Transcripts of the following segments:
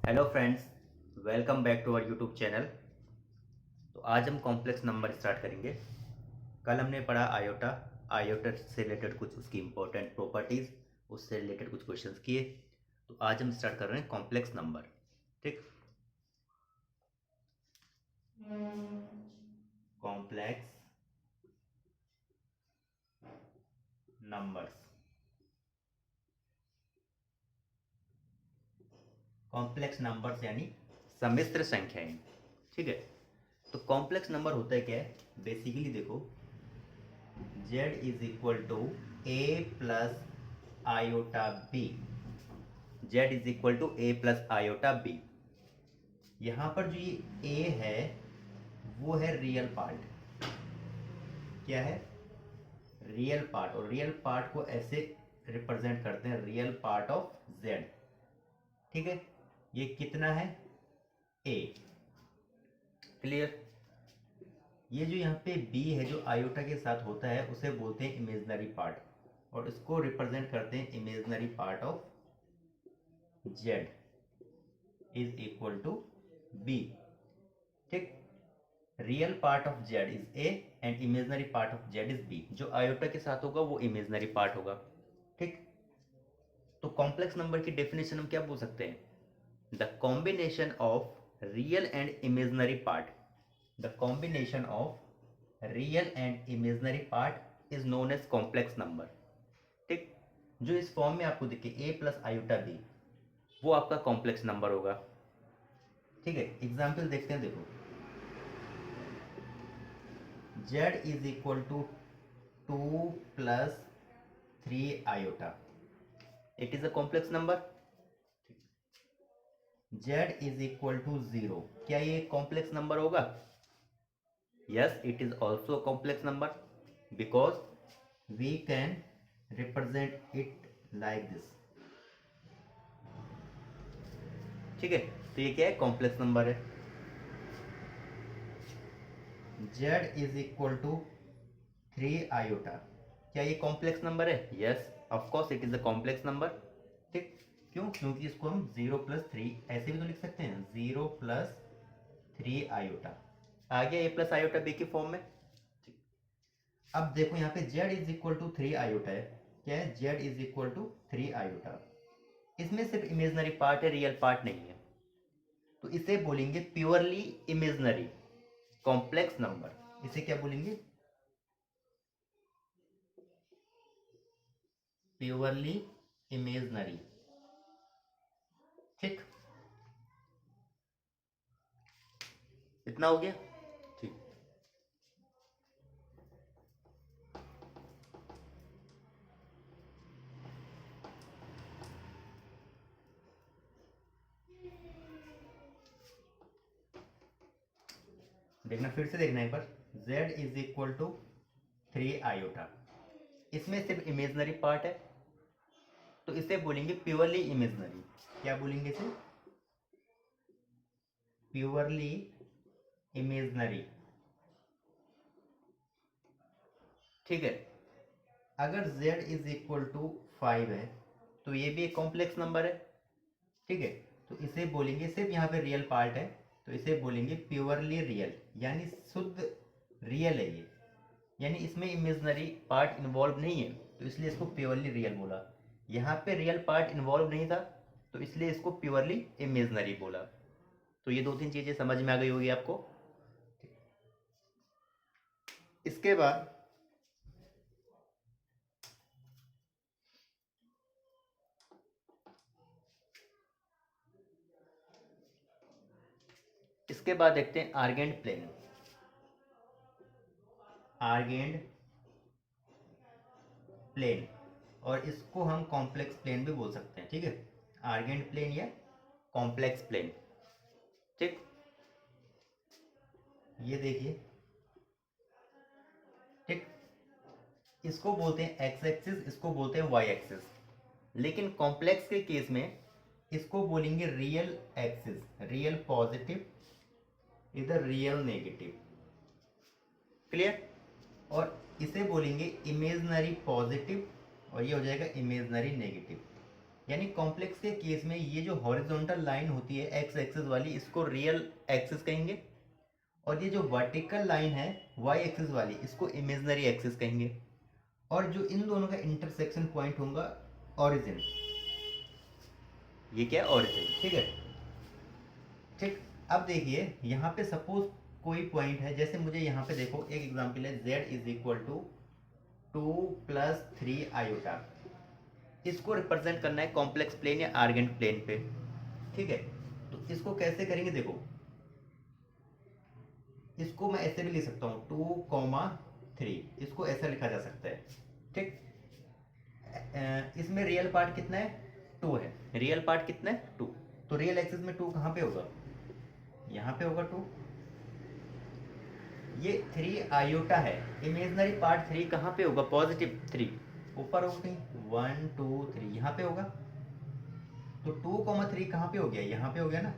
Hello friends, welcome back to our YouTube channel. तो आज हम कॉम्प्लेक्स नंबर स्टार्ट करेंगे। कल हमने पढ़ा आयोटा। आयोटा से रिलेटेड कुछ उसकी इंपॉर्टेंट प्रॉपर्टीज़, उससे रिलेटेड कुछ क्वेश्चंस किए। तो आज हम स्टार्ट कर रहे हैं कॉम्प्लेक्स नंबर। ठीक, कॉम्प्लेक्स नंबर्स। कॉम्प्लेक्स नंबर्स यानी सम्मिश्र संख्याएं। ठीक है, तो कॉम्प्लेक्स नंबर होता है क्या है? बेसिकली देखो, z is equal to a plus iota b. z is equal to a plus iota b. यहाँ पर जो ये a है वो है रियल पार्ट। क्या है? Real part. और रियल पार्ट को ऐसे रिप्रेजेंट करते हैं, रियल पार्ट ऑफ z। ठीक है, ये कितना है? a। क्लियर? ये जो यहाँ पे b है जो आयोटा के साथ होता है उसे बोलते हैं इमेजनरी पार्ट, और इसको रिप्रेजेंट करते हैं imaginary part of z is equal to b। ठीक, real part of z is a and imaginary part of z is b। जो आयोटा के साथ होगा वो इमेजनरी पार्ट होगा। ठीक, तो कॉम्प्लेक्स नंबर की डेफिनेशन हम क्या बोल सकते हैं? The combination of real and imaginary part. The combination of real and imaginary part is known as complex number. ठीक, जो इस फॉर्म में आपको दिखे a प्लस आयोटा b, वो आपका कॉम्प्लेक्स नंबर होगा। ठीक है, एग्जाम्पल देखते हैं। देखो, z is equal to 2 plus 3 iota. It is a complex number. z is equal to 0, क्या ये कॉम्प्लेक्स नंबर होगा? Yes, it is also complex number because we can represent it like this. ठीक है, तो ये क्या है? कॉम्प्लेक्स नंबर है। z is equal to 3 iota, क्या ये कॉम्प्लेक्स नंबर है? Yes, of course it is a complex number. ठीक, क्यों? क्योंकि इसको हम 0 + 3 ऐसे भी तो लिख सकते हैं, 0 + 3 आयोटा। आ गया a प्लस आयोटा b की फॉर्म में। ठीक, अब देखो यहाँ पे z is equal to 3 iota है। क्या है? z is equal to 3 iota. इसमें सिर्फ इमेजनरी पार्ट है, रियल पार्ट नहीं है, तो इसे बोलेंगे प्योरली इमेजनरी कॉम्प्लेक्स नंबर। इसे क्या बोलेंगे? Purely imaginary. ठीक, इतना हो गया। ठीक, देखना, फिर से देखना एक बार। z is equal to 3 iota, इसमें सिर्फ इमेजनरी पार्ट है, तो इसे बोलेंगे प्योरली इमेजनरी। क्या बोलेंगे इसे? Purely imaginary. ठीक है, अगर z इज इक्वल टू 5 है तो ये भी एक कॉम्प्लेक्स नंबर है। ठीक है, तो इसे बोलेंगे, सिर्फ यहाँ पे रियल पार्ट है तो इसे बोलेंगे प्योरली रियल, यानी शुद्ध रियल है ये, यानी इसमें इमेजनरी पार्ट इन्वॉल्व नहीं है, तो इसलिए इसको प्योरली रियल बोला। यहाँ पे रियल पार्ट इन्वॉल्व नहीं था तो इसलिए इसको प्योरली इमेजनरी बोला। तो ये 2-3 चीज़ें समझ में आ गई होगी आपको। इसके बाद इसके बाद देखते हैं आर्गेंड प्लेन। आर्गेंड प्लेन, और इसको हम कॉम्प्लेक्स प्लेन भी बोल सकते हैं। ठीक है, आर्गेंड प्लेन या कॉम्प्लेक्स प्लेन। ठीक, ये देखिए। ठीक, इसको बोलते हैं एक्स एक्सिस, इसको बोलते हैं वाई एक्सिस, लेकिन कॉम्प्लेक्स के केस में इसको बोलेंगे रियल एक्सिस, रियल पॉजिटिव, इधर रियल नेगेटिव। क्लियर? और इसे बोलेंगे इमेजनरी पॉजिटिव, और ये हो जाएगा इमेजनरी नेगेटिव। यानी कॉम्प्लेक्स के केस में ये जो हॉरिजॉन्टल लाइन होती है एक्स एक्सिस वाली, इसको रियल एक्सिस कहेंगे, और ये जो वर्टिकल लाइन है वाई एक्सिस वाली, इसको इमेजिनरी एक्सिस कहेंगे। और जो इन दोनों का इंटरसेक्शन पॉइंट होगा ओरिजिन, ये क्या है, ओरिजिन। ठीक है, ठीक। अब देखिए यहाँ पे सपोज कोई पॉइंट है, जैसे मुझे यहाँ पे देखो एक एग्जांपल है, z is equal to 2+3 iota. इसको रिप्रेजेंट करना है कॉम्प्लेक्स प्लेन या आर्गेंट प्लेन पे। ठीक है, तो इसको कैसे करेंगे, देखो इसको मैं ऐसे भी लिख सकता हूँ 2,3, इसको ऐसा लिखा जा सकता है। ठीक, इसमें रियल पार्ट कितना है, 2 है। रियल पार्ट कितना है, 2। तो रियल एक्सिस में 2 कहाँ पे होगा, यहाँ पे होगा 2। ये 3 आयोटा है, इमेजिनरी पार्ट 3 कहाँ पे होगा, पॉजिटिव 3 ऊपर होगा कहीं, 1 2 3 यहाँ पे होगा। तो 2,3 कहाँ पे हो गया, यहाँ पे हो गया ना।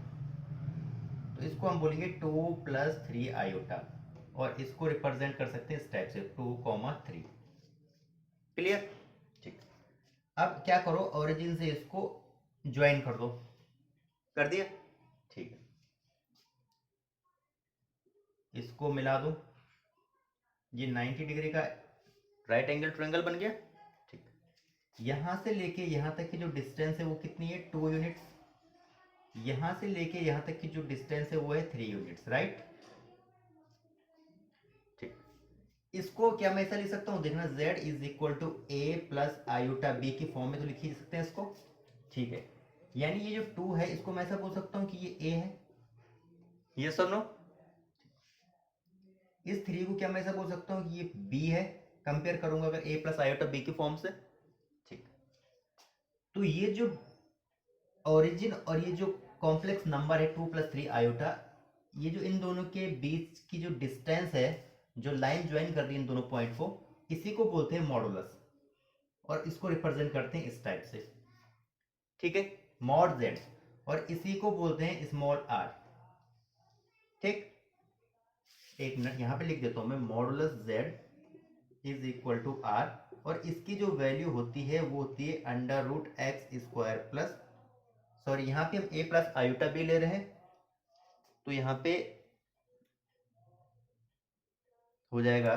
तो इसको हम बोलेंगे 2+3 आयोटा, और इसको रिप्रेजेंट कर सकते हैं इस टाइप से 2,3। क्लियर, ठीक। अब क्या करो, ओरिजिन से इसको ज्वाइन कर दो, कर दिया, ठीक है। इसको मिला दो, ये 90 डिग्री का राइट एंगल ट्रायंगल बन गया। ठीक, यहां से लेके यहां तक की जो डिस्टेंस है वो कितनी है, 2 यूनिट्स। यहां से लेके यहां तक की जो डिस्टेंस है वो है 3 यूनिट्स, राइट। ठीक, इसको क्या मैं ऐसा लिख सकता हूं, देखना, z is equal to a plus iota b की फॉर्म में तो लिख ही सकते हैं इसको। ठीक है, यानी ये जो 2 है इसको मैं ऐसा बोल सकता हूं कि ये a है, यस और नो। इस 3 को क्या मैं ऐसा बोल सकता हूं कि ये b है, कंपेयर करूंगा अगर a प्लस आयोटा बी की फॉर्म से। ठीक, तो ये जो ओरिजिन और ये जो कॉम्प्लेक्स नंबर है 2+3 आयोटा, ये जो इन दोनों के बीच की जो डिस्टेंस है, जो लाइन ज्वाइन कर रही है इन दोनों पॉइंट को, इसी को बोलते हैं मॉडुलस, और इसको रिप्रेजेंट करते हैं इस टाइप से। ठीक है, मॉड z, और इसी को बोलते हैं स्मॉल r। ठीक, एक मिनट यहाँ पे लिख देता हूं मैं, modulus z is equal to r, और इसकी जो वैल्यू होती है वो होती है √x² प्लस, सॉरी यहाँ पे हम a प्लस आयोटा भी ले रहे हैं, तो यहाँ पे हो जाएगा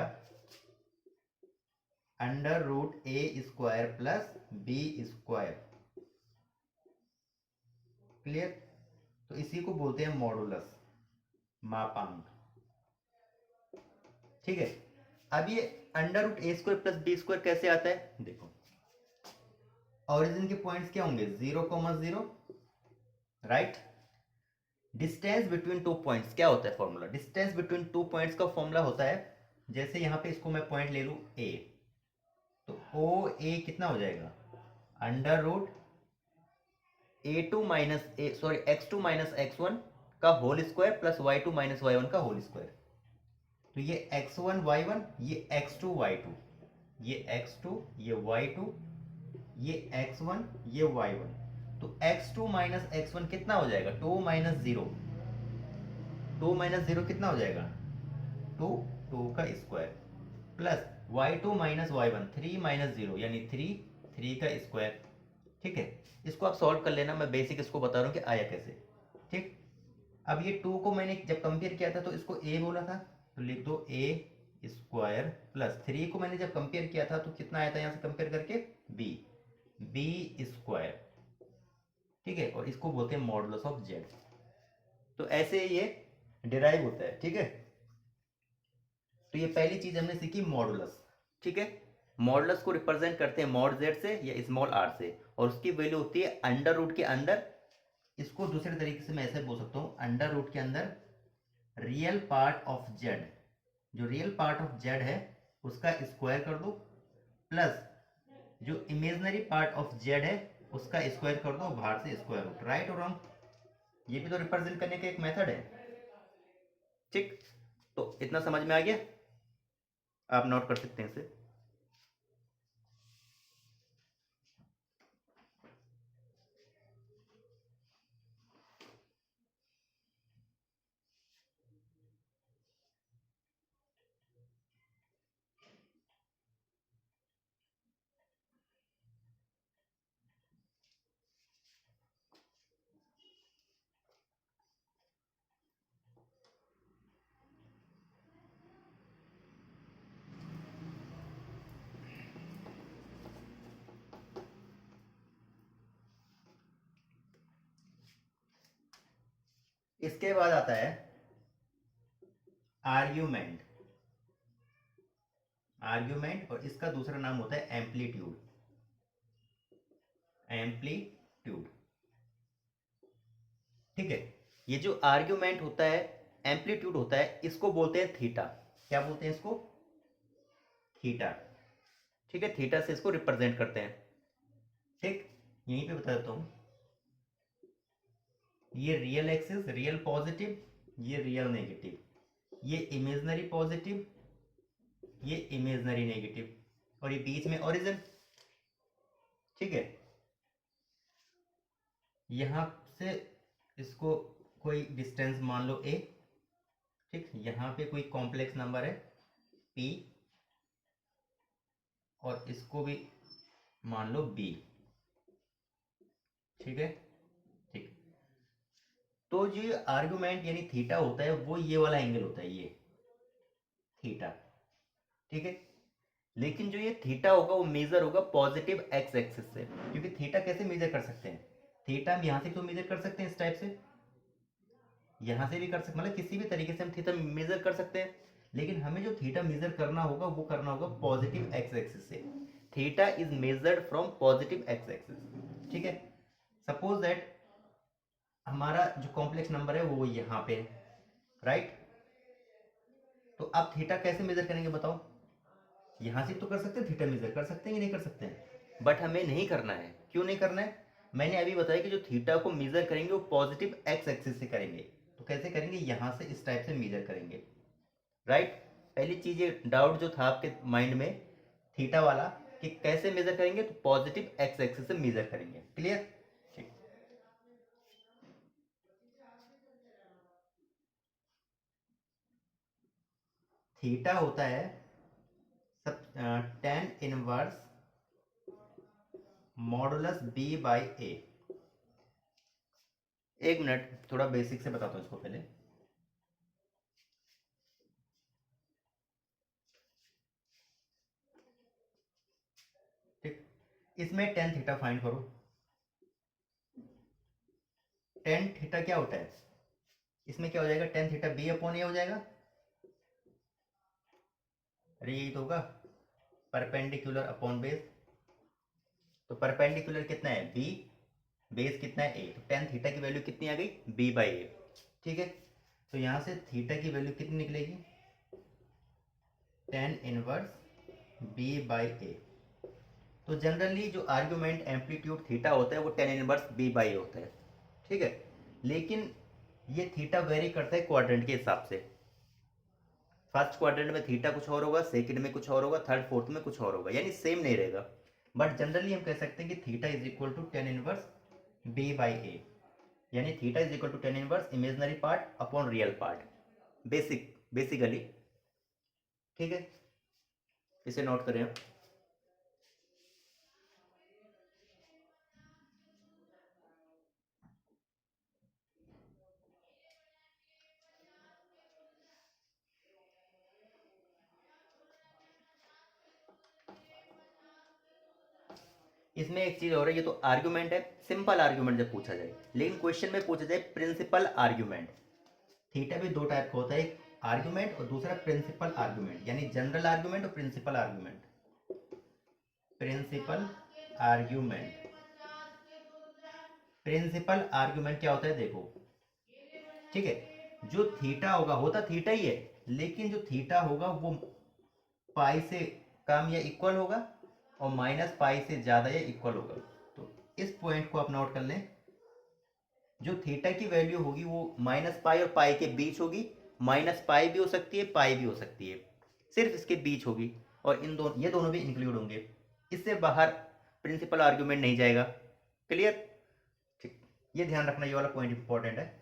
√a² प्लस b²। क्लियर, तो इसी को बोलते हैं मॉडुलस, मापांक। ठीक है, अब ये √a² प्लस b² कैसे आता है, देखो ओरिजिन के पॉइंट्स क्या होंगे, 0,0, right. Distance between two points क्या होता है formula, distance between two points का फॉर्मूला होता है, जैसे यहाँ पे इसको मैं पॉइंट ले लूँ a, तो ओ ए कितना हो जाएगा, √x2 का whole square plus y2 - y1 का होल स्क्वायर। तो ये x1 y1, ये x2 y2, ये x2, ये y2, ये x1, ये y1। तो x2 - x1 कितना हो जाएगा, 2 - 0, 2 - 0 कितना हो जाएगा, 2, 2 का स्क्वायर, प्लस y2 - y1, 3 - 0 यानी 3, 3 का स्क्वायर। ठीक है, इसको आप सॉल्व कर लेना, मैं बेसिक इसको बता रहा हूँ कि आया कैसे। ठीक, अब ये 2 को मैंने जब कंपेयर किया था तो इसको a बोला था, तो लिख दो a² प्लस 3 को मैंने जब कंपेयर किया था तो कितना आया था यहाँ से कंपेयर करके, b²। ठीक है, और इसको बोलते हैं मॉडुलस ऑफ z। तो ऐसे ये डिराइव होता है। ठीक है, तो ये पहली चीज हमने सीखी, मॉडुलस। ठीक है, मॉडुलस को रिप्रेजेंट करते हैं मॉड z से या स्मॉल r से, और उसकी वैल्यू होती है अंडर रूट के अंदर, इसको दूसरे तरीके से मैं ऐसे बोल सकता हूँ, अंडर रूट के अंदर रियल पार्ट ऑफ z, जो रियल पार्ट ऑफ z है उसका स्क्वायर कर दो, प्लस जो इमेजनरी पार्ट ऑफ z है उसका स्क्वायर कर दो, बाहर से स्क्वायर रूट, राइट और रॉन्ग, ये भी तो रिप्रेजेंट करने का एक मेथड है। ठीक, तो इतना समझ में आ गया, आप नोट कर सकते हैं इसे। इसके बाद आता है आर्ग्यूमेंट। आर्ग्यूमेंट और इसका दूसरा नाम होता है एम्पलीट्यूड। एम्पलीट्यूड, ठीक है। ये जो आर्ग्यूमेंट होता है, एम्पलीट्यूड होता है, इसको बोलते हैं थीटा। क्या बोलते हैं इसको? थीटा, ठीक है। थीटा से इसको रिप्रेजेंट करते हैं, ठीक। यहीं पे बता देता हूं, ये रियल एक्सिस, रियल पॉजिटिव, ये रियल नेगेटिव, ये इमेजनरी पॉजिटिव, ये इमेजनरी नेगेटिव, और ये बीच में ओरिजिन, ठीक है। यहां से इसको कोई डिस्टेंस मान लो a, ठीक। यहां पे कोई कॉम्प्लेक्स नंबर है p, और इसको भी मान लो b, ठीक है, ठीक। तो जो ये आर्गुमेंट यानी थीटा होता है वो ये वाला एंगल होता है, ये थीटा, ठीक है। लेकिन जो ये थीटा होगा वो मेजर होगा पॉजिटिव एक्स एक्सिस से, क्योंकि थीटा कैसे मेजर कर सकते हैं? थीटा हम यहां से तो मेजर कर सकते हैं इस टाइप से, यहां से भी कर सकते, मतलब किसी भी तरीके से हम थीटा मेजर कर सकते हैं। लेकिन हमें जो थीटा मेजर करना होगा वो करना होगा पॉजिटिव एक्स एक्सिस से। Theta is measured from positive x axis, ठीक है। सपोज दैट हमारा जो कॉम्प्लेक्स नंबर है वो यहाँ पे है, राइट। तो अब थीटा कैसे मेजर करेंगे बताओ? यहां से तो कर सकते हैं, थीटा मेजर कर सकते हैं कि नहीं कर सकते हैं? बट हमें नहीं करना है। क्यों नहीं करना है? मैंने अभी बताया कि जो थीटा को मेजर करेंगे वो पॉजिटिव एक्स एक्सिस से करेंगे। तो कैसे करेंगे? यहां से इस टाइप से मेजर करेंगे, राइट। पहली चीज ये डाउट जो था आपके माइंड में थीटा वाला, कि कैसे मेजर करेंगे, तो पॉजिटिव एक्स एक्सिस से मेजर करेंगे। क्लियर? ठीक। थीटा होता है सब tan inverse modulus b by a. एक मिनट, थोड़ा बेसिक से बताता हूँ इसको पहले। ठीक, इसमें टेन थीटा फाइंड करो। टेन थीटा क्या होता है? इसमें क्या हो जाएगा? टेन थीटा बी अपॉन ए हो जाएगा। अरे यही तो होगा, परपेंडिकुलर अपॉन बेस। तो परपेंडिकुलर कितना है? बी, बेस कितना है? ए। तो टेन थीटा की वैल्यू कितनी आ गई? बी बाई ए, ठीक है। तो यहां से थीटा की वैल्यू कितनी निकलेगी? टेन इनवर्स बी बाई ए। तो जनरली जो आर्ग्यूमेंट एम्पलीट्यूड थीटा होता है वो टेन इनवर्स बी बाई ए होता है, ठीक है। लेकिन ये थीटा वेरी करता है क्वाड्रेंट के हिसाब से। फर्स्ट क्वाड्रेंट में थीटा कुछ और होगा, सेकंड में कुछ और होगा, थर्ड फोर्थ में कुछ और होगा, यानी सेम नहीं रहेगा। बट जनरली हम कह सकते हैं कि theta is equal to tan inverse b by a, यानी theta is equal to tan inverse imaginary part upon real part, basically, ठीक है। इसे नोट करें आप। इसमें एक चीज और है, ये तो आर्ग्यूमेंट है, सिंपल आर्ग्यूमेंट जब पूछा जाए, लेकिन क्वेश्चन में पूछा जाए प्रिंसिपल आर्ग्यूमेंट। थीटा भी दो टाइप का होता है, एक आर्ग्यूमेंट और दूसरा प्रिंसिपल आर्ग्यूमेंट, यानी जनरल आर्ग्यूमेंट और principal argument. Principal argument, principal argument क्या होता है देखो, ठीक है। जो थीटा होगा, होता थीटा ही है, लेकिन जो थीटा होगा वो पाई से कम या इक्वल होगा, और माइनस पाई से ज्यादा या इक्वल होगा। तो इस पॉइंट को आप नोट कर लें। जो थीटा की वैल्यू होगी वो माइनस पाई और पाई के बीच होगी। माइनस पाई भी हो सकती है, पाई भी हो सकती है, सिर्फ इसके बीच होगी। और इन दोनों, ये दोनों भी इंक्लूड होंगे, इससे बाहर प्रिंसिपल आर्ग्यूमेंट नहीं जाएगा। क्लियर? ठीक, ये ध्यान रखना, ये वाला पॉइंट इंपॉर्टेंट है।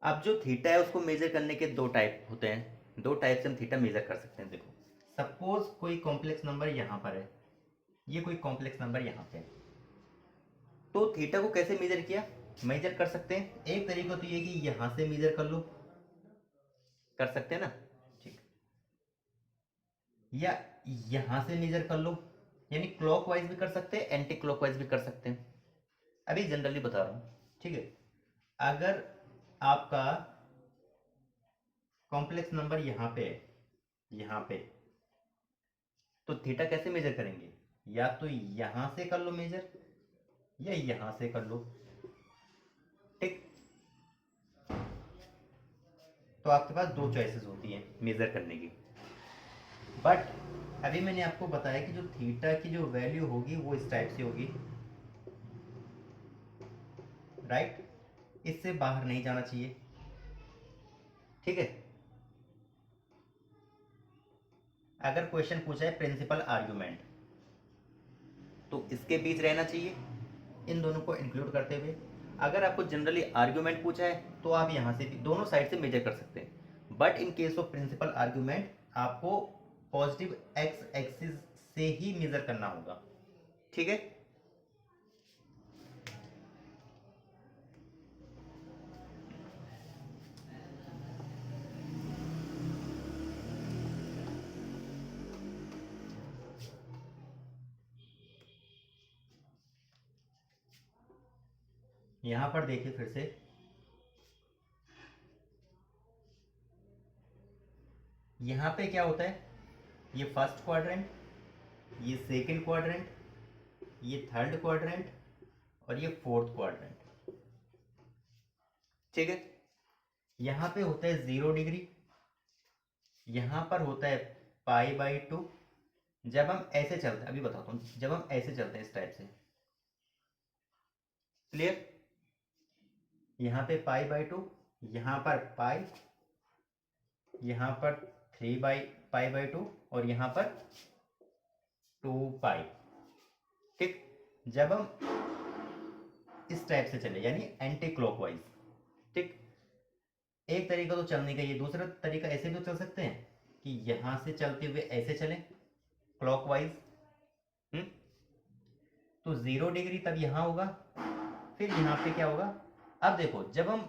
अब जो थीटा है उसको मेजर करने के दो टाइप होते हैं, दो टाइप से हम थीटा मेजर कर सकते हैं। देखो, सपोज कोई कॉम्प्लेक्स नंबर यहाँ पर है, ये कोई कॉम्प्लेक्स नंबर यहाँ पे है, तो थीटा को कैसे मेजर किया, मेजर कर सकते हैं। एक तरीका तो ये कि यहाँ से मेजर कर लो, कर सकते हैं ना, ठीक, या यहाँ से मेजर कर लो, यानी क्लॉकवाइज भी कर सकते हैं, एंटी क्लॉकवाइज भी कर सकते हैं। अभी जनरली बता रहा हूँ, ठीक है। अगर आपका कॉम्प्लेक्स नंबर यहाँ पे है, यहाँ पे, तो थीटा कैसे मेजर करेंगे, या तो यहां से कर लो मेजर, या यहां से कर लो, ठीक। तो आपके पास दो चॉइसेस होती हैं मेजर करने की। बट अभी मैंने आपको बताया कि जो थीटा की जो वैल्यू होगी वो इस टाइप से होगी, राइट, इससे बाहर नहीं जाना चाहिए, ठीक है। अगर क्वेश्चन पूछा है प्रिंसिपल आर्गुमेंट, तो इसके बीच रहना चाहिए, इन दोनों को इंक्लूड करते हुए। अगर आपको जनरली आर्ग्यूमेंट पूछा है तो आप यहाँ से भी दोनों साइड से मेजर कर सकते हैं, but in case of principal argument आपको पॉजिटिव एक्स एक्सिस से ही मेजर करना होगा, ठीक है। यहां पर देखिए फिर से, यहां पे क्या होता है, ये फर्स्ट क्वाड्रेंट, ये सेकंड क्वाड्रेंट, ये थर्ड क्वाड्रेंट, और ये फोर्थ क्वाड्रेंट, ठीक है। यहां पे होता है 0 डिग्री, यहां पर होता है π/2। जब हम ऐसे चलते हैं, अभी बताता हूं, जब हम ऐसे चलते हैं इस टाइप से, क्लियर, यहाँ पे π/2, यहाँ पर पाई, यहाँ पर 3π/2, और यहाँ पर 2π, ठीक। जब हम इस टाइप से चले यानी एंटी क्लॉकवाइज, ठीक, एक तरीका तो चलने का ये, दूसरा तरीका ऐसे तो चल सकते हैं कि यहाँ से चलते हुए ऐसे चलें क्लॉकवाइज, तो 0 डिग्री तब यहाँ होगा, फिर यहाँ पे क्या होगा। अब देखो, जब हम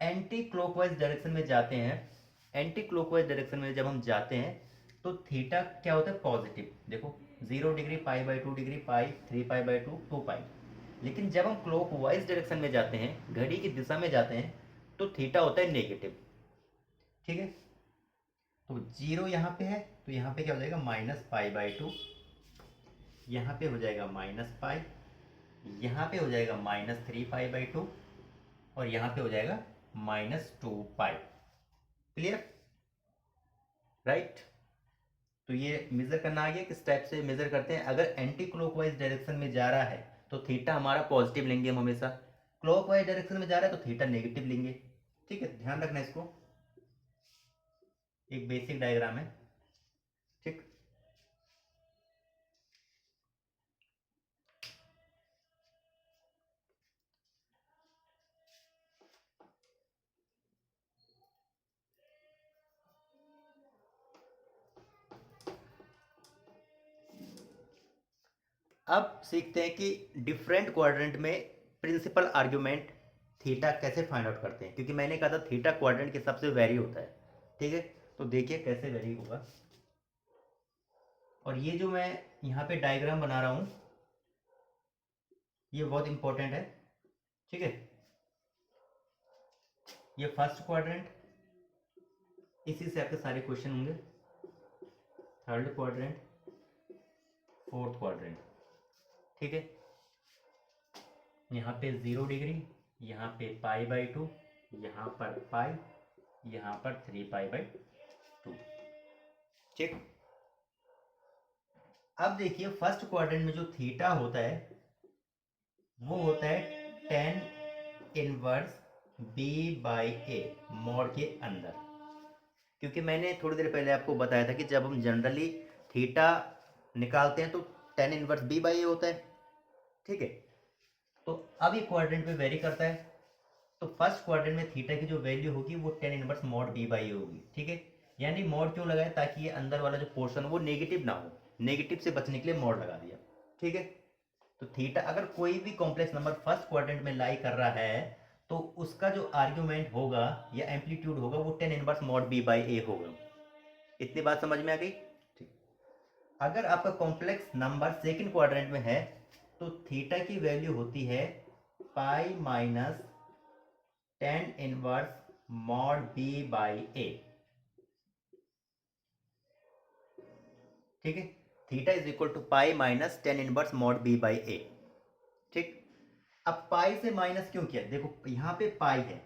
एंटी क्लॉकवाइज डायरेक्शन में जाते हैं, एंटी क्लॉकवाइज डायरेक्शन में जब हम जाते हैं, तो थीटा क्या होता है, पॉजिटिव। देखो 0 डिग्री, π/2 डिग्री, पाई, 3π/2, 2π। लेकिन जब हम क्लॉकवाइज डायरेक्शन में जाते हैं, घड़ी की दिशा में जाते हैं, तो थीटा होता है नेगेटिव, ठीक है। तो 0 यहाँ पे है, तो यहाँ पे क्या हो जाएगा, -π/2, यहाँ पे हो जाएगा -π, यहाँ पे हो जाएगा -3π/2, और यहाँ पे हो जाएगा -2π, क्लियर, राइट। तो ये मेजर करना आ गया, किस टाइप से मेजर करते हैं। अगर एंटी क्लॉकवाइज डायरेक्शन में जा रहा है तो थीटा हमारा पॉजिटिव लेंगे हम हमेशा, क्लॉकवाइज डायरेक्शन में जा रहा है तो थीटा नेगेटिव लेंगे, ठीक है। ध्यान रखना इसको, एक बेसिक डायग्राम है, ठीक। अब सीखते हैं कि डिफरेंट क्वाड्रेंट में प्रिंसिपल आर्ग्यूमेंट थीटा कैसे फाइंड आउट करते हैं, क्योंकि मैंने कहा था थीटा क्वाड्रेंट के हिसाब से वेरी होता है, ठीक है। तो देखिए कैसे वेरी होगा, और ये जो मैं यहाँ पे डायग्राम बना रहा हूँ ये बहुत इंपॉर्टेंट है, ठीक है। ये फर्स्ट क्वाड्रेंट, इसी से आपके सारे क्वेश्चन होंगे, थर्ड क्वाड्रेंट, फोर्थ क्वाड्रेंट, ठीक है। यहाँ पे 0 डिग्री, यहाँ पे π/2, यहाँ पर पाई, यहाँ पर 3π/2, ठीक। अब देखिए फर्स्ट क्वाड्रेंट में जो थीटा होता है वो होता है tan−1 b/a मॉड के अंदर, क्योंकि मैंने थोड़ी देर पहले आपको बताया था कि जब हम जनरली थीटा निकालते हैं तो tan−1 b/a होता है, ठीक है। तो अब ये क्वाड्रेंट में वेरी करता है, तो फर्स्ट क्वाड्रेंट में थीटा की जो वैल्यू होगी वो tan−1 mod b/a होगी, ठीक है। यानी मॉड क्यों लगाया, ताकि ये अंदर वाला जो पोर्शन वो नेगेटिव ना हो, नेगेटिव से बचने के लिए मॉड लगा दिया। ठीक है, तो थीटा अगर कोई भी कॉम्प्लेक्स नंबर फर्स्ट क्वाड्रेंट में लाई कर रहा है तो उसका जो आर्ग्यूमेंट होगा या एम्पलीट्यूड होगा वो tan inverse mod b by a होगा। इतनी बात समझ में आ गई। ठीक, अगर आपका कॉम्प्लेक्स नंबर सेकंड क्वाड्रेंट में है तो थीटा की वैल्यू होती है pi minus tan inverse mod b by a. ठीक है, theta is equal to pi minus tan inverse mod b by a. ठीक, अब पाई से माइनस क्यों किया, देखो यहाँ पे पाई है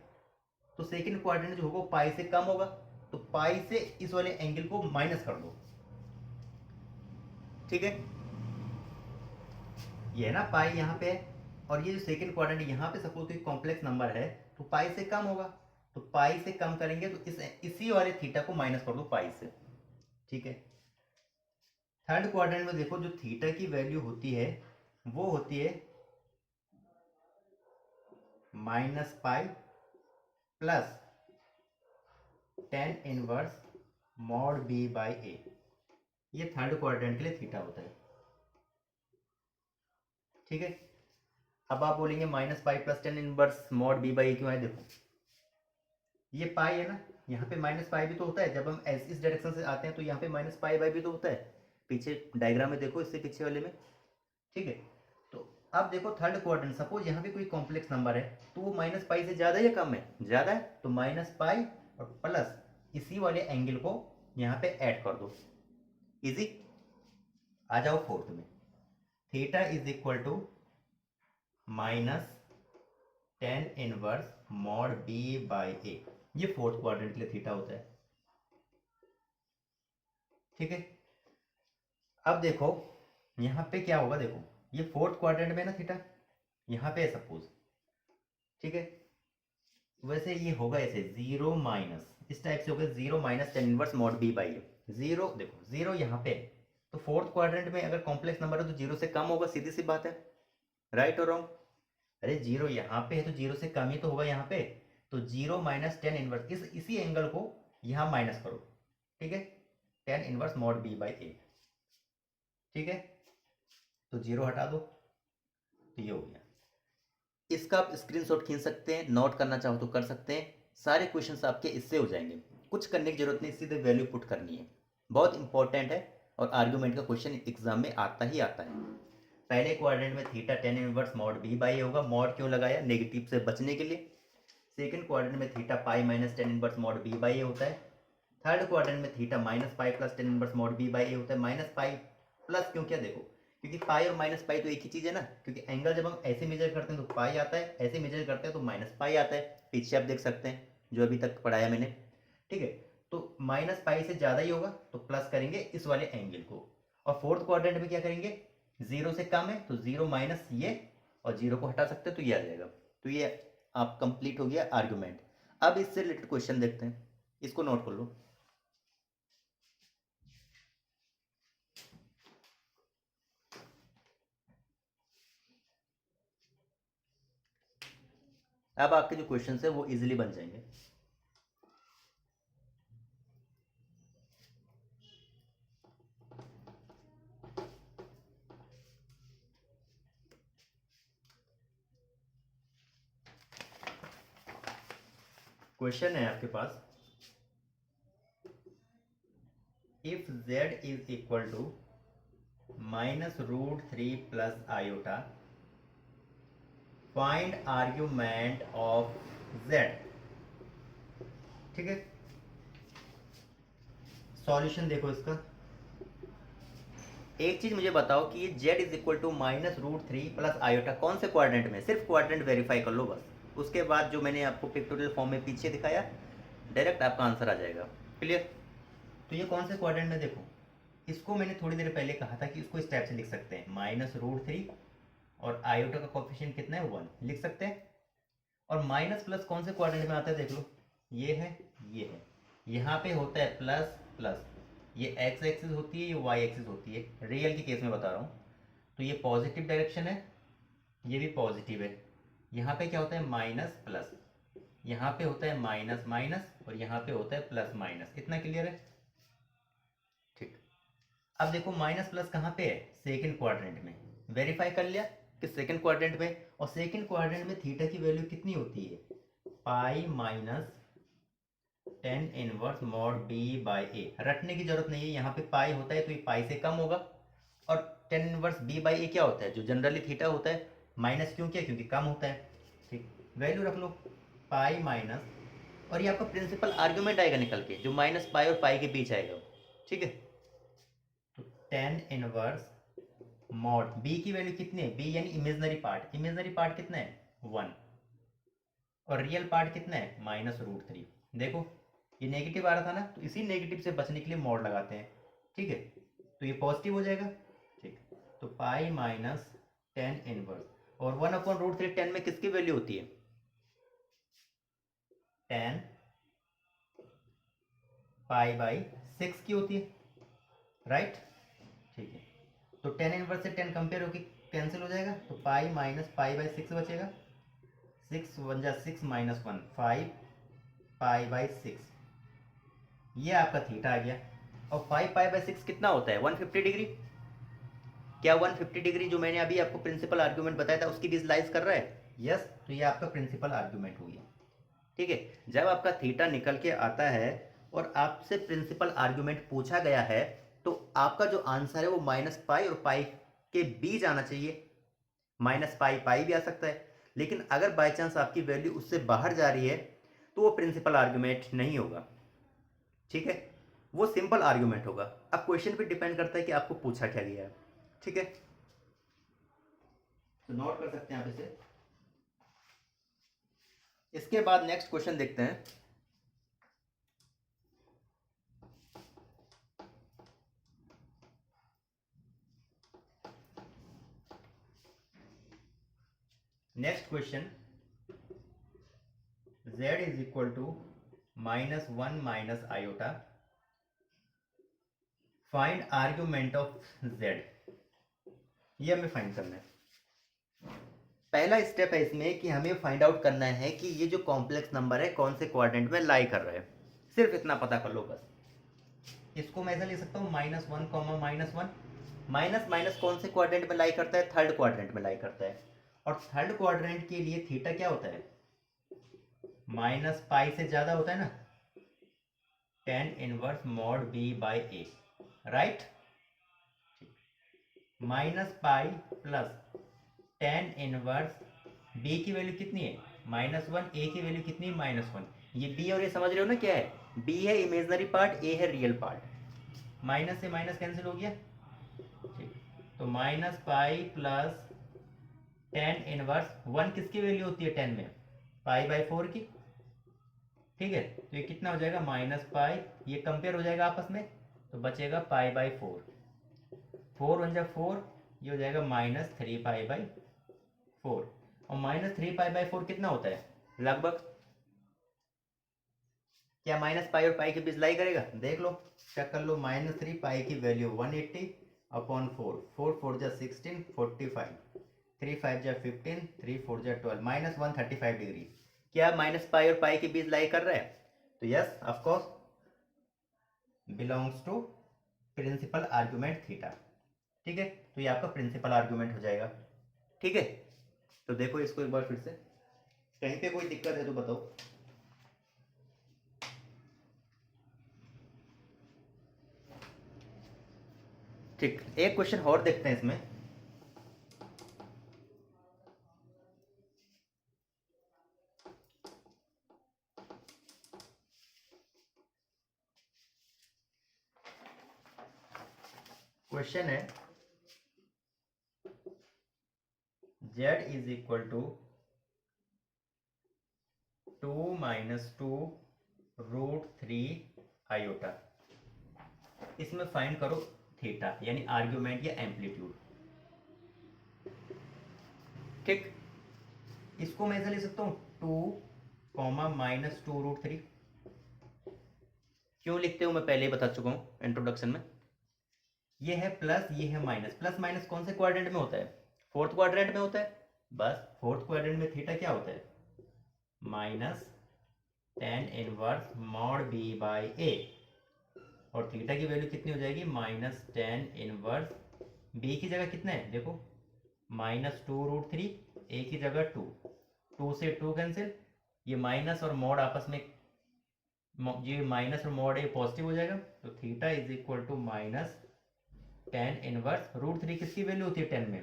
तो सेकंड क्वाड्रेंट जो होगा पाई से कम होगा, तो पाई से इस वाले एंगल को माइनस कर दो। ठीक है, ये है ना पाई यहाँ पे है, और ये जो सेकंड क्वाड्रेंट यहाँ पे सपोज कोई कॉम्प्लेक्स नंबर है तो पाई से कम होगा, तो पाई से कम करेंगे तो इसी वाले थीटा को माइनस कर दो पाई से। ठीक है, थर्ड क्वाड्रेंट में देखो जो थीटा की वैल्यू होती है वो होती है minus pi plus tan inverse mod b by a. ये थर्ड क्वाड्रेंट के लिए थीटा होता है। ठीक है, अब आप बोलेंगे minus pi plus tan inverse mod b by a क्यों है, देखो ये पाई है ना, यहाँ पे माइनस पाई भी तो होता है, जब हम इस डायरेक्शन से आते हैं तो यहाँ पे माइनस पाई बाई भी तो होता है, पीछे डायग्राम में देखो, इससे पीछे वाले में। ठीक है, तो अब देखो थर्ड क्वाड्रेंट, सपोज यहाँ पे कोई कॉम्प्लेक्स नंबर है तो वो माइनस पाई से ज़्यादा या कम है, ज़्यादा है, तो माइनस पाई और प्लस इसी वाले एंगल को यहाँ पे ऐड कर दो। इजी, आ जाओ फोर्थ में, theta is equal to minus tan inverse mod b by a. ये फोर्थ क्वाड्रेंट के लिए थीटा होता है। ठीक है, अब देखो यहाँ पे क्या होगा, देखो ये फोर्थ क्वाड्रेंट में ना थीटा, यहाँ पे सपोज। ठीक है, वैसे ये होगा ऐसे जीरो माइनस, इस टाइप से होगा zero minus tan inverse mod b by a. Zero, देखो जीरो यहाँ पे है, तो फोर्थ क्वाड्रेंट में अगर कॉम्प्लेक्स नंबर है तो जीरो से कम होगा, सीधी सी बात है, राइट और रॉन्ग। अरे जीरो यहाँ पे है तो जीरो से कम ही तो होगा यहाँ पे, तो जीरो माइनस टेन इनवर्स इसी एंगल को यहाँ माइनस करो। ठीक है, tan inverse mod b by a. ठीक है, तो जीरो हटा दो, तो ये हो गया। इसका आप स्क्रीनशॉट खींच सकते हैं, नोट करना चाहो तो कर सकते हैं, सारे क्वेश्चंस आपके इससे हो जाएंगे, कुछ करने की जरूरत नहीं, सीधे वैल्यू पुट करनी है। बहुत इंपॉर्टेंट है और आर्ग्यूमेंट का क्वेश्चन एग्जाम में आता ही आता है। पहले क्वाड्रेंट में theta tan inverse mod b by होगा, मॉड क्यों लगाया, नेगेटिव से बचने के लिए। सेकंड क्वाड्रेंट में theta pi minus tan inverse mod b by होता है। थर्ड क्वाड्रेंट में theta minus pi plus tan inverse mod b by होता है। माइनस पाई प्लस क्यों किया, देखो क्योंकि पाई और माइनस पाई तो एक ही चीज है ना, क्योंकि एंगल जब हम ऐसे मेजर करते हैं तो पाई आता है, ऐसे मेजर करते हैं तो माइनस पाई आता है, पीछे आप देख सकते हैं जो अभी तक पढ़ाया मैंने। ठीक है, तो माइनस पाई से ज्यादा ही होगा तो प्लस करेंगे इस वाले एंगल को, और फोर्थ क्वाड्रेंट में क्या करेंगे, जीरो से कम है तो जीरो माइनस ये, और जीरो को हटा सकते हैं तो ये आ जाएगा। तो ये आप कंप्लीट हो गया आर्गुमेंट। अब इससे रिलेटेड क्वेश्चन देखते हैं, इसको नोट कर लो। अब आपके जो क्वेश्चन है वो इजीली बन जाएंगे। क्वेश्चन है आपके पास, if z is equal to minus root three plus iota, find argument of z। ठीक है, सॉल्यूशन देखो इसका। एक चीज मुझे बताओ कि ये z is equal to minus root three plus iota कौन से क्वाड्रेंट में, सिर्फ क्वाड्रेंट वेरीफाई कर लो बस, उसके बाद जो मैंने आपको पिक्टोरियल फॉर्म में पीछे दिखाया डायरेक्ट आपका आंसर आ जाएगा। क्लियर, तो ये कौन से क्वाड्रेंट में, देखो इसको मैंने थोड़ी देर पहले कहा था कि इसको इस टाइप से लिख सकते हैं, माइनस रूट थ्री और आयोटा का कोफिशिएंट कितना है, वन लिख सकते हैं। और माइनस प्लस कौन से क्वाड्रेंट में आता है, देख लो ये है, ये है, यहाँ पे होता है प्लस प्लस, ये एक्स एक्सिस होती है, ये वाई एक्सिस होती है, रियल के केस में बता रहा हूँ, तो ये पॉजिटिव डायरेक्शन है, ये भी पॉजिटिव है, यहाँ पे क्या होता है माइनस प्लस, यहाँ पे होता है माइनस माइनस और यहाँ पे होता है प्लस माइनस। इतना क्लियर है? ठीक। अब देखो माइनस प्लस कहाँ पे है? सेकंड क्वाड्रेंट में। वेरीफाई कर लिया कि सेकंड क्वाड्रेंट में, और सेकंड क्वाड्रेंट में थीटा की वैल्यू कितनी होती है? Pi minus tan inverse mod b by a. रटने की जरूरत नहीं है, यहाँ पे पाई होता है तो ये पाई से कम होगा, और टेन इनवर्स बी बाई ए क्या होता है? जो जनरली थीटा होता है। माइनस क्यों किया? क्योंकि कम होता है। ठीक, वैल्यू रख लो पाई माइनस, और ये आपका प्रिंसिपल आर्ग्यूमेंट आएगा निकल के, जो माइनस पाई और पाई के बीच आएगा। ठीक है, तो टेन इनवर्स मॉड बी की वैल्यू कितनी है? बी यानी इमेजनरी पार्ट। इमेजनरी पार्ट कितना है? 1। और रियल पार्ट कितना है? -√3। देखो ये नेगेटिव आ रहा था ना, तो इसी नेगेटिव से बचने के लिए मॉड लगाते हैं। ठीक है, तो ये पॉजिटिव हो जाएगा। ठीक, तो पाई माइनस टेन इनवर्स, और 1/√3 10 में किसकी वैल्यू होती है? 10 पाई बाई 6 की होती है, राइट। ठीक है, तो 10 इनवर्स से 10 कंपेयर होकर कैंसिल हो जाएगा, तो पाई माइनस पाई बाई 6 बचेगा। 6 1 जा 6 माइनस 1 5 पाई बाई 6, ये आपका थीटा आ गया। और 5 पाई बाई 6 कितना होता है? 150 डिग्री। क्या 150 डिग्री जो मैंने अभी आपको प्रिंसिपल आर्ग्यूमेंट बताया था उसकी विजुलाइज कर रहा है? यस, तो ये आपका प्रिंसिपल आर्ग्यूमेंट हो गया। ठीक है, जब आपका थीटा निकल के आता है और आपसे प्रिंसिपल आर्ग्यूमेंट पूछा गया है, तो आपका जो आंसर है वो माइनस पाई और पाई के बीच आना चाहिए। माइनस पाई पाई भी आ सकता है, लेकिन अगर बाय चांस आपकी वैल्यू उससे बाहर जा रही है तो वो प्रिंसिपल आर्ग्यूमेंट नहीं होगा। ठीक है, वो सिंपल आर्ग्यूमेंट होगा। अब क्वेश्चन पे डिपेंड करता है कि आपको पूछा क्या गया है। ठीक है, तो नोट कर सकते हैं आप इसे। इसके बाद नेक्स्ट क्वेश्चन देखते हैं। Next question, z is equal to -1 minus iota, find argument of z। ये हमें फाइंड करना है। पहला स्टेप है इसमें कि हमें फाइंड आउट करना है कि ये जो कॉम्प्लेक्स नंबर है कौन से क्वाड्रेंट में लाई कर रहा है। सिर्फ इतना पता कर लो बस। इसको मैं ऐसा ले सकता हूँ -1 -1। माइनस माइनस कौन से क्वाड्रेंट में लाई करता है? थर्ड क्वाड्रेंट में लाई करता है। और थर्ड क्वाड्रेंट के लिए थीटा क्या होता है? माइनस पाई से ज्यादा होता है ना, tan inverse mod b by a, right. Minus pi plus tan inverse b की वैल्यू कितनी है? -1। ए की वैल्यू कितनी है? -1। ये बी और ये समझ रहे हो ना क्या है? बी है इमेजनरी पार्ट, ए है रियल पार्ट। माइनस से माइनस कैंसिल हो गया। ठीक, तो minus pi plus tan inverse 1 किसकी वैल्यू होती है 10 में? पाई बाई 4 की। ठीक है, तो ये कितना हो जाएगा? माइनस पाई, ये कंपेयर हो जाएगा आपस में, तो बचेगा पाई बाई 4। 4 1 जा 4, ये हो जाएगा -3 पाई बाई 4। और -3 पाई बाई 4 कितना होता है लगभग? क्या माइनस पाई और पाई के बीच लाई करेगा? देख लो, चेक कर लो। -3 पाई की वैल्यू 180 अपॉन 4, 4 4 जा 16 45, 3 5 जा 15, 3 4 जा 12, -135 डिग्री। क्या माइनस पाई और पाई के बीच लाई कर रहा है? तो yes of course, belongs to principal argument theta. ठीक है, तो ये आपका प्रिंसिपल आर्गुमेंट हो जाएगा। ठीक है, तो देखो इसको एक बार फिर से, कहीं पे कोई दिक्कत है तो बताओ। ठीक, एक क्वेश्चन और देखते हैं इसमें। क्वेश्चन है z is equal to 2 - 2 √3 iota. इसमें फाइंड करो थीटा यानी आर्ग्यूमेंट या एम्पलीट्यूड। ठीक, इसको मैं ऐसा ले सकता हूँ 2, -2 √3। क्यों लिखते हो मैं पहले ही बता चुका हूँ इंट्रोडक्शन में। ये है प्लस, ये है माइनस। प्लस माइनस कौन से क्वाड्रेंट में होता है? फोर्थ क्वाड्रेंट में होता है। बस फोर्थ क्वाड्रेंट में थीटा क्या होता है? tan inverse mod b by a, और थीटा की वैल्यू कितनी हो जाएगी माइनस tan इनवर्स बी की जगह कितना है देखो -2√3, ए की जगह 2, 2 से 2 कैंसिल, ये माइनस और मॉड आपस में, ये माइनस और मॉड ए पॉजिटिव हो जाएगा, तो theta is equal to minus tan inverse √3 किसकी वैल्यू होती है 10 में,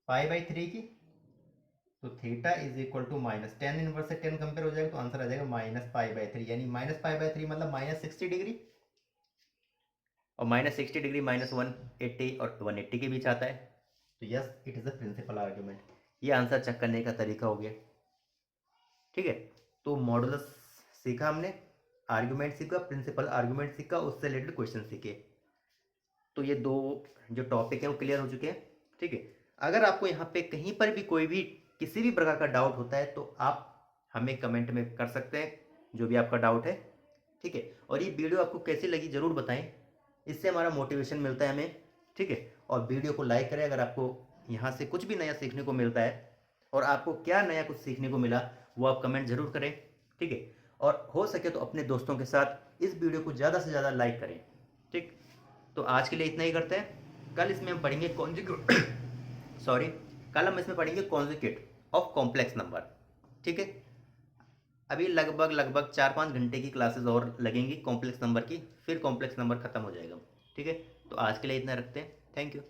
पाई/3 की, तो theta is equal to minus tan inverse से 10 कंपेयर हो जाएगा तो आंसर आ जाएगा -पाई/3, यानी -पाई/3 मतलब -60 डिग्री, और -60 डिग्री -180 और 180 के बीच आता है, तो yes it is the principal argument. ये आंसर चेक करने का तरीका हो गया, ठीक है। तो मॉडुलस सीखा हमने, आर्ग्यूमेंट सीखा, प्रिंसिपल आर्ग्यूमेंट सीखा, उससे रिलेटेड क्वेश्चन सीखे, तो ये दो जो टॉपिक है वो क्लियर हो चुके हैं, ठीक है। अगर आपको यहाँ पे कहीं पर भी कोई भी किसी भी प्रकार का डाउट होता है तो आप हमें कमेंट में कर सकते हैं, जो भी आपका डाउट है, ठीक है। और ये वीडियो आपको कैसी लगी ज़रूर बताएं, इससे हमारा मोटिवेशन मिलता है हमें, ठीक है। और वीडियो को लाइक करें अगर आपको यहाँ से कुछ भी नया सीखने को मिलता है, और आपको क्या नया कुछ सीखने को मिला वो आप कमेंट ज़रूर करें, ठीक है। और हो सके तो अपने दोस्तों के साथ इस वीडियो को ज़्यादा से ज़्यादा लाइक करें, ठीक। तो आज के लिए इतना ही करते हैं, कल इसमें हम पढ़ेंगे सॉरी, कल हम इसमें पढ़ेंगे कॉन्जुगेट ऑफ कॉम्प्लेक्स नंबर, ठीक है। अभी लगभग 4-5 घंटे की क्लासेस और लगेंगी कॉम्प्लेक्स नंबर की, फिर कॉम्प्लेक्स नंबर खत्म हो जाएगा, ठीक है। तो आज के लिए इतना रखते हैं, थैंक यू।